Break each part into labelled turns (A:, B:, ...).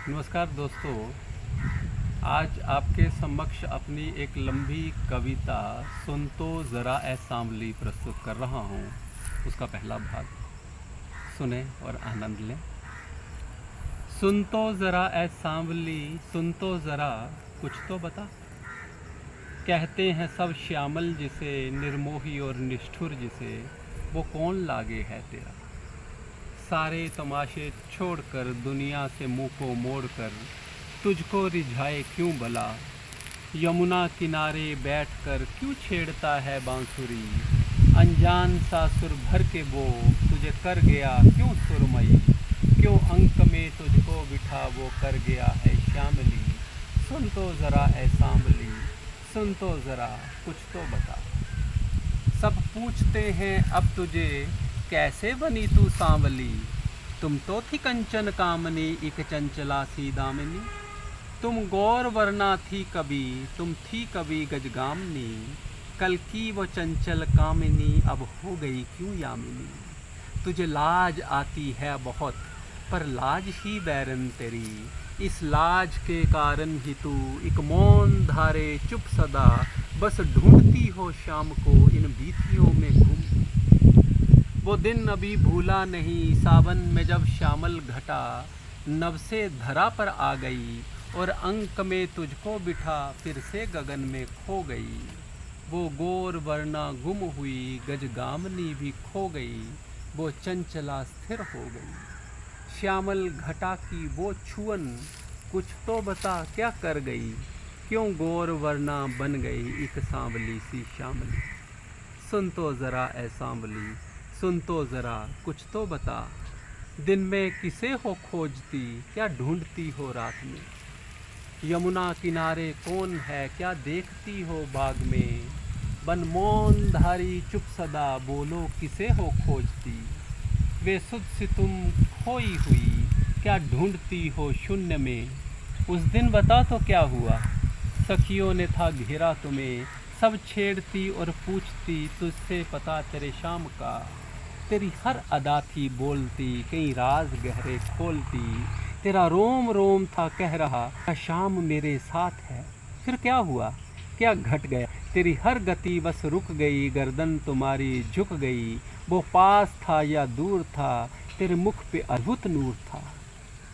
A: नमस्कार दोस्तों। आज आपके समक्ष अपनी एक लंबी कविता सुन तो ज़रा ए सांवली प्रस्तुत कर रहा हूँ। उसका पहला भाग सुने और आनंद लें। सुन तो ज़रा ए सांवली, सुन तो ज़रा कुछ तो बता। कहते हैं सब श्यामल जिसे, निर्मोही और निष्ठुर जिसे, वो कौन लागे है तेरा। सारे तमाशे छोड़कर, दुनिया से मुंह को मोड़कर, तुझको रिझाए क्यों भला। यमुना किनारे बैठकर क्यों छेड़ता है बांसुरी। अनजान सा सुर भर के वो तुझे कर गया क्यों सुरमई। क्यों अंक में तुझको बिठा वो कर गया है श्यामली। सुन तो ज़रा ए सांवली, सुन तो ज़रा कुछ तो बता। सब पूछते हैं अब तुझे, कैसे बनी तू सांवली। तुम तो थी कंचन कामनी, एक चंचला सी दामिनी। तुम गौर वरना थी कभी, तुम थी कभी गजगामनी। कल की वो चंचल कामिनी अब हो गई क्यों यामिनी। तुझे लाज आती है बहुत, पर लाज ही बैरन तेरी। इस लाज के कारण ही तू एक मौन धारे चुप सदा, बस ढूंढती हो शाम को इन बीथियों में घूम। वो दिन अभी भूला नहीं, सावन में जब श्यामल घटा नभ से धरा पर आ गई, और अंक में तुझको बिठा फिर से गगन में खो गई। वो गोर वरना गुम हुई, गजगामनी भी खो गई, वो चंचला स्थिर हो गई। श्यामल घटा की वो छुअन, कुछ तो बता क्या कर गई। क्यों गोर वरना बन गई एक सांवली सी श्यामली। सुन तो ज़रा ए सांवली, सुन तो ज़रा कुछ तो बता। दिन में किसे हो खोजती, क्या ढूंढती हो रात में। यमुना किनारे कौन है, क्या देखती हो बाग में। बन मौन धारी चुप सदा, बोलो किसे हो खोजती। वे सुध से तुम खोई हुई, क्या ढूंढती हो शून्य में। उस दिन बता तो क्या हुआ, सखियों ने था घेरा तुम्हें। सब छेड़ती और पूछती तुझसे पता तेरे शाम का। तेरी हर अदा थी बोलती, कई राज गहरे खोलती। तेरा रोम रोम था कह रहा शाम मेरे साथ है। फिर क्या हुआ, क्या घट गया। तेरी हर गति बस रुक गई, गर्दन तुम्हारी झुक गई। वो पास था या दूर था, तेरे मुख पे अद्भुत नूर था।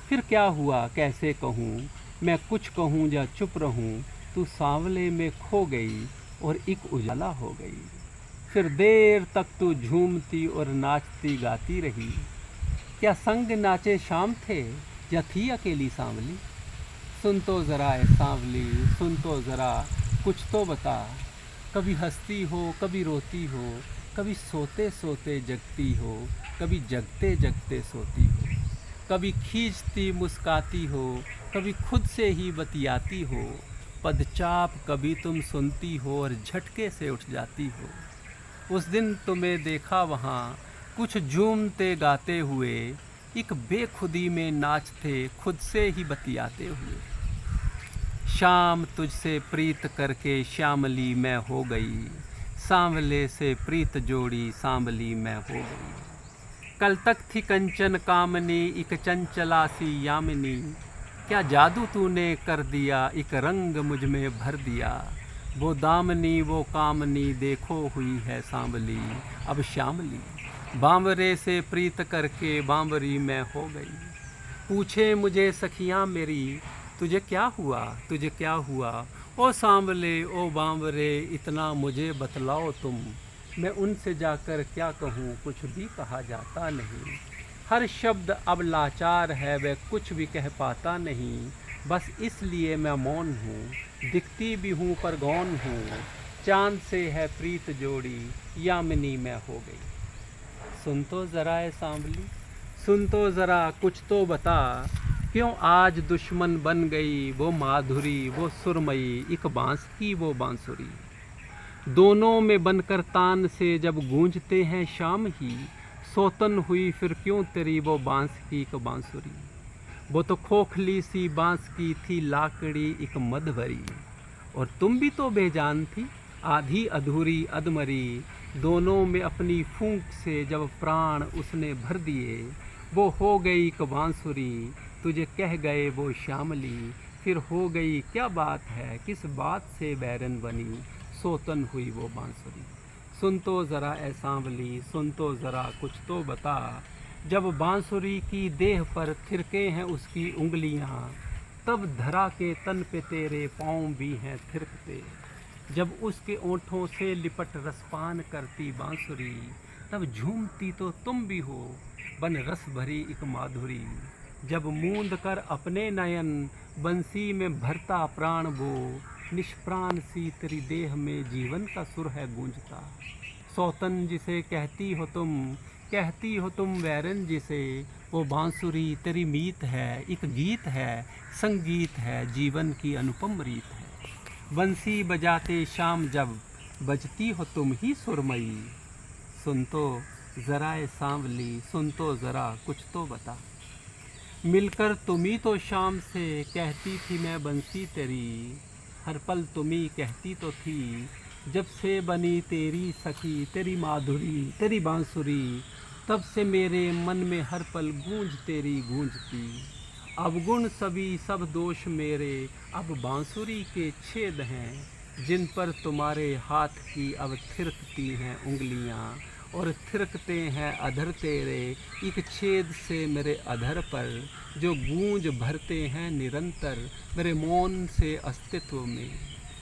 A: फिर क्या हुआ कैसे कहूँ, मैं कुछ कहूँ या चुप रहूँ। तू सांवले में खो गई और एक उजाला हो गई। फिर देर तक तू झूमती और नाचती गाती रही। क्या संग नाचे शाम थे, या थी अकेली सांवली। सुन तो ज़रा ए सांवली, सुन तो ज़रा कुछ तो बता। कभी हंसती हो कभी रोती हो, कभी सोते सोते जगती हो, कभी जगते जगते सोती हो। कभी खींचती मुस्काती हो, कभी खुद से ही बतियाती हो। पदचाप कभी तुम सुनती हो और झटके से उठ जाती हो। उस दिन तुम्हें देखा वहाँ कुछ झूमते गाते हुए, एक बेखुदी में नाचते खुद से ही बतियाते हुए। शाम तुझसे प्रीत करके श्यामली मैं हो गई, सांवले से प्रीत जोड़ी सांवली मैं हो गई। कल तक थी कंचन कामनी, एक चंचला सी यामिनी। क्या जादू तूने कर दिया, एक रंग मुझ में भर दिया। वो दामनी वो कामनी देखो हुई है सांवली, अब श्यामली। बांवरे से प्रीत करके बांवरी मैं हो गई। पूछे मुझे सखियाँ मेरी, तुझे क्या हुआ तुझे क्या हुआ। ओ सांवले ओ बांवरे, इतना मुझे बतलाओ तुम। मैं उनसे जाकर क्या कहूँ, कुछ भी कहा जाता नहीं। हर शब्द अब लाचार है, वह कुछ भी कह पाता नहीं। बस इसलिए मैं मौन हूँ, दिखती भी हूँ पर गौन हूँ। चांद से है प्रीत जोड़ी, यामिनी मैं हो गई। सुन तो ज़रा ए सांवली, सुन तो ज़रा कुछ तो बता। क्यों आज दुश्मन बन गई वो माधुरी वो सुरमई, एक बांस की वो बांसुरी। दोनों में बनकर तान से जब गूंजते हैं शाम ही, सौतन हुई फिर क्यों तेरी वो बांस की एक बांसुरी। वो तो खोखली सी बांस की थी लाकड़ी एक मद भरी, और तुम भी तो बेजान थी आधी अधूरी अधमरी। दोनों में अपनी फूंक से जब प्राण उसने भर दिए, वो हो गई एक बांसुरी। तुझे कह गए वो श्यामली, फिर हो गई क्या बात है, किस बात से बैरन बनी, सोतन हुई वो बांसुरी। सुन तो ज़रा ए सांवली, सुन तो ज़रा कुछ तो बता, जब बांसुरी की देह पर थिरके हैं उसकी उंगलियां, तब धरा के तन पे तेरे पाँव भी हैं थिरकते। जब उसके ओंठों से लिपट रसपान करती बांसुरी, तब झूमती तो तुम भी हो बन रस भरी एक माधुरी। जब मूंद कर अपने नयन बंसी में भरता प्राण वो, निष्प्राण सी तेरी देह में जीवन का सुर है गूंजता। सौतन जिसे कहती हो तुम वैरन जिसे, वो बांसुरी तेरी मीत है, एक गीत है, संगीत है, जीवन की अनुपम रीत है। बंसी बजाते शाम जब बजती हो तुम ही सुरमई, सुन तो ज़रा ए सांवली, सुन तो ज़रा कुछ तो बता। मिलकर तुम्ही तो शाम से कहती थी मैं बंसी तेरी, हर पल तुम्ही कहती तो थी, जब से बनी तेरी सखी तेरी माधुरी तेरी बांसुरी, तब से मेरे मन में हर पल गूंज तेरी गूंजती। अवगुण सभी सब दोष मेरे अब बांसुरी के छेद हैं, जिन पर तुम्हारे हाथ की अब थिरकती हैं उंगलियां, और थिरकते हैं अधर तेरे एक छेद से मेरे अधर पर, जो गूंज भरते हैं निरंतर मेरे मौन से अस्तित्व में।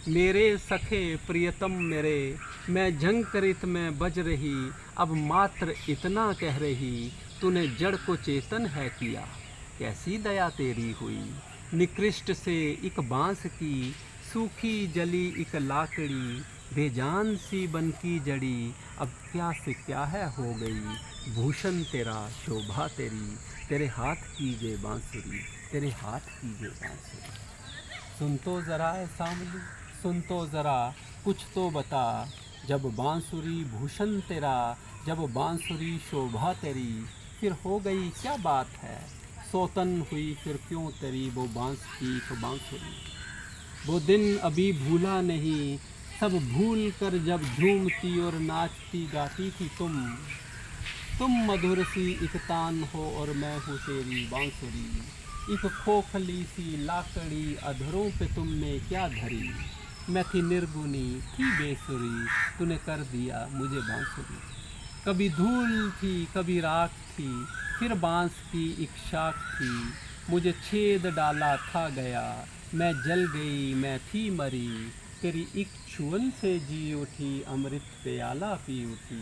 A: मेरे सखे प्रियतम मेरे, मैं झंकरित में बज रही, अब मात्र इतना कह रही, तूने जड़ को चेतन है किया, कैसी दया तेरी हुई। निकृष्ट से एक बांस की सूखी जली एक लाकड़ी, बेजान सी बन की जड़ी, अब क्या से क्या है हो गई। भूषण तेरा शोभा तेरी, तेरे हाथ की जे बांसुरी, तेरे हाथ की जे बांसुरी। सुन तो ज़रा ए सांवली, सुन तो ज़रा कुछ तो बता, जब बांसुरी भूषण तेरा, जब बांसुरी शोभा तेरी, फिर हो गई क्या बात है, सौतन हुई फिर क्यों तेरी वो बांस की तो बांसुरी। वो दिन अभी भूला नहीं, सब भूल कर जब झूमती और नाचती गाती थी तुम मधुर सी एक तान हो और मैं हूँ तेरी बांसुरी। एक खोखली सी लाकड़ी अधरों पे तुमने क्या धरी, मैं थी निर्गुणी थी बेसुरी, तूने कर दिया मुझे बांसुरी। कभी धूल थी कभी राख थी, फिर बांस की एक शाख थी, मुझे छेद डाला था गया, मैं जल गई मैं थी मरी, तेरी एक छुअन से जी उठी, अमृत प्याला पी उठी,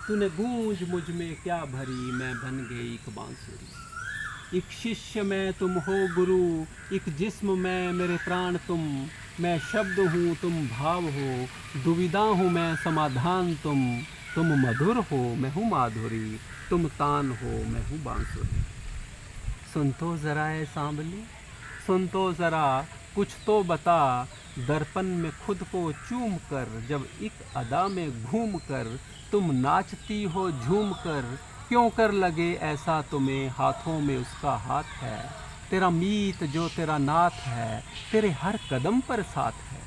A: तूने गूंज मुझ में क्या भरी, मैं बन गई एक बांसुरी। एक शिष्य मैं तुम हो गुरु, एक जिस्म मैं मेरे प्राण तुम, मैं शब्द हूँ तुम भाव हो, दुविधा हूँ मैं समाधान तुम मधुर हो मैं हूँ माधुरी, तुम तान हो मैं हूँ बांसुरी। सुन तो ज़रा ए सांवली, सुन तो ज़रा कुछ तो बता, दर्पण में खुद को चूम कर, जब एक अदा में घूम कर तुम नाचती हो झूम कर, क्यों कर लगे ऐसा तुम्हें, हाथों में उसका हाथ है, तेरा मीत जो तेरा नाथ है, तेरे हर कदम पर साथ है।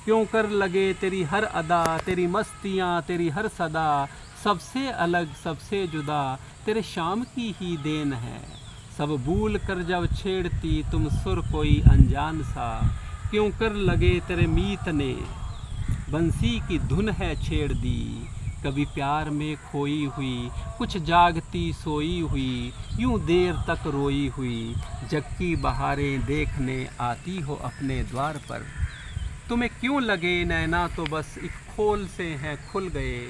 A: क्यों कर लगे तेरी हर अदा, तेरी मस्तियाँ तेरी हर सदा, सबसे अलग सबसे जुदा तेरे शाम की ही देन है। सब भूल कर जब छेड़ती तुम सुर कोई अनजान सा, क्यों कर लगे तेरे मीत ने बंसी की धुन है छेड़ दी। कभी प्यार में खोई हुई, कुछ जागती सोई हुई, यूं देर तक रोई हुई, जग की बहारें देखने आती हो अपने द्वार पर। तुम्हें क्यों लगे नैना तो बस एक खोल से हैं खुल गए,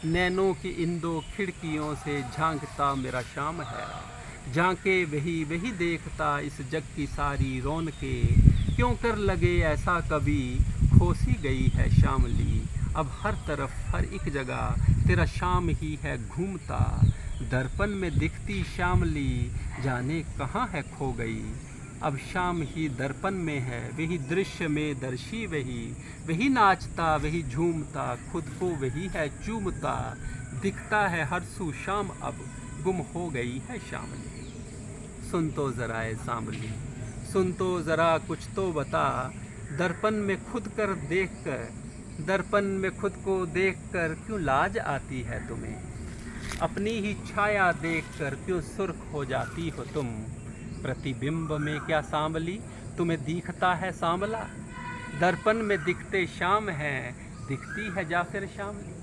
A: नैनों की इन दो खिड़कियों से झांकता मेरा शाम है, झांके वही देखता इस जग की सारी रौनकें। क्यों कर लगे ऐसा कभी, खोसी गई है शामली, अब हर तरफ हर एक जगह तेरा शाम ही है घूमता। दर्पण में दिखती शामली, जाने कहाँ है खो गई, अब शाम ही दर्पण में है, वही दृश्य में दर्शी वही नाचता वही झूमता, खुद को वही है चूमता। दिखता है हर सू शाम अब, गुम हो गई है शामली। सुन तो ज़रा ए सांवली, सुन तो ज़रा कुछ तो बता, दर्पण में खुद कर देख कर, दर्पण में खुद को देख कर क्यों लाज आती है तुम्हें, अपनी ही छाया देख कर क्यों सुर्ख हो जाती हो तुम। प्रतिबिंब में क्या सांवली, तुम्हें दिखता है सांवला, दर्पण में दिखते शाम है, दिखती है जा फिर शामली।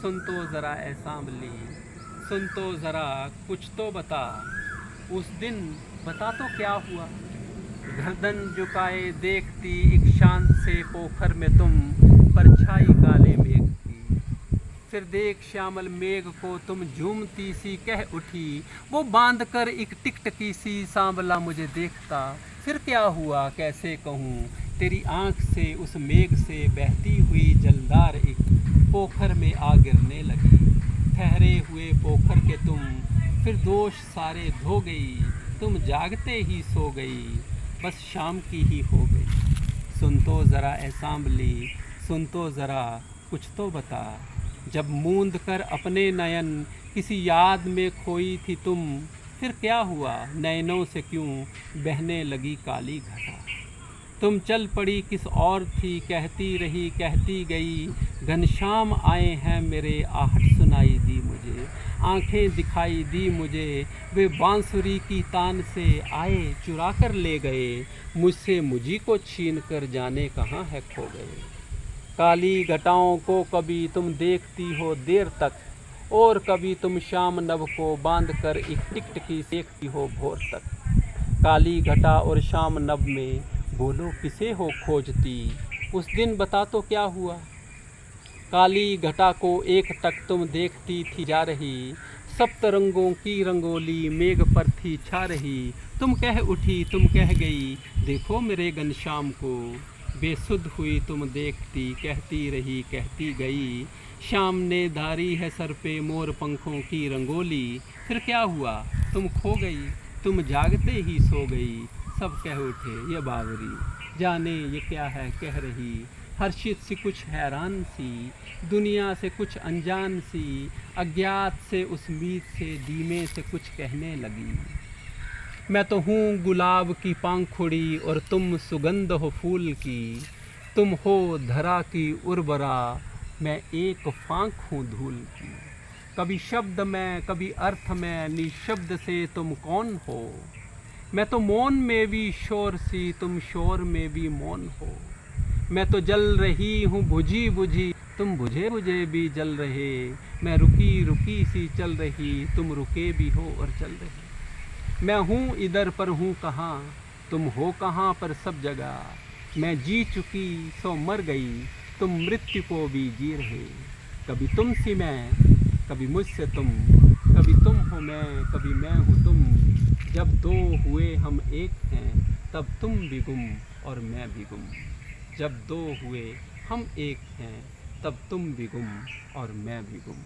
A: सुन तो ज़रा ए सांवली, सुन तो ज़रा कुछ तो बता, उस दिन बता तो क्या हुआ। गर्दन झुकाए देखती एक शांत से पोखर में तुम, परछाई काले मेघ की। फिर देख श्यामल मेघ को तुम झूमती सी कह उठी, वो बांध कर एक टिकटकी सी सांवला मुझे देखता। फिर क्या हुआ कैसे कहूँ, तेरी आँख से उस मेघ से बहती हुई जलदार एक पोखर में आ गिरने लगी। ठहरे हुए पोखर के तुम फिर दोष सारे धो गई, तुम जागते ही सो गई, बस शाम की ही हो गई। सुन तो ज़रा ए सांवली, सुन तो ज़रा कुछ तो बता, जब मूंद कर अपने नयन किसी याद में खोई थी तुम, फिर क्या हुआ नैनों से क्यों बहने लगी काली घटा। तुम चल पड़ी किस और थी, कहती रही कहती गई, घनश्याम आए हैं मेरे, आहट सुनाई दी मुझे, आंखें दिखाई दी मुझे, वे बांसुरी की तान से आए चुरा कर ले गए, मुझसे मुझी को छीन कर जाने कहाँ है खो गए। काली घटाओं को कभी तुम देखती हो देर तक, और कभी तुम शाम नभ को बांध कर एक टिकटकी देखती हो भोर तक। काली घटा और शाम नभ में बोलो किसे हो खोजती, उस दिन बता तो क्या हुआ। काली घटा को एक टक तुम देखती थी जा रही, सप्त रंगों की रंगोली मेघ पर थी छा रही। तुम कह उठी तुम कह गई, देखो मेरे घनश्याम को, बेसुध हुई तुम देखती कहती रही कहती गई, शाम ने धारी है सर पे मोर पंखों की रंगोली। फिर क्या हुआ तुम खो गई, तुम जागते ही सो गई, सब कह उठे ये बावरी, जाने ये क्या है कह रही। हर्षित सी कुछ हैरान सी, दुनिया से कुछ अनजान सी, अज्ञात से उस मीत से धीमे से कुछ कहने लगी। मैं तो हूँ गुलाब की पांखुड़ी और तुम सुगंध हो फूल की, तुम हो धरा की उर्वरा, मैं एक फांक हूँ धूल की। कभी शब्द में कभी अर्थ में निशब्द से तुम कौन हो, मैं तो मौन में भी शोर सी, तुम शोर में भी मौन हो। मैं तो जल रही हूँ बुझी बुझी, तुम बुझे बुझे भी जल रहे, मैं रुकी रुकी सी चल रही, तुम रुके भी हो और चल रहे। मैं हूँ इधर पर हूँ कहाँ, तुम हो कहाँ पर सब जगह, मैं जी चुकी सो मर गई, तुम मृत्यु को भी जी रहे। कभी तुम सी मैं कभी मुझसे तुम, कभी तुम हो मैं कभी मैं हूँ तुम, जब दो हुए हम एक हैं तब तुम भी गुम और मैं भी गुम। जब दो हुए हम एक हैं तब तुम भी गुम और मैं भी गुम।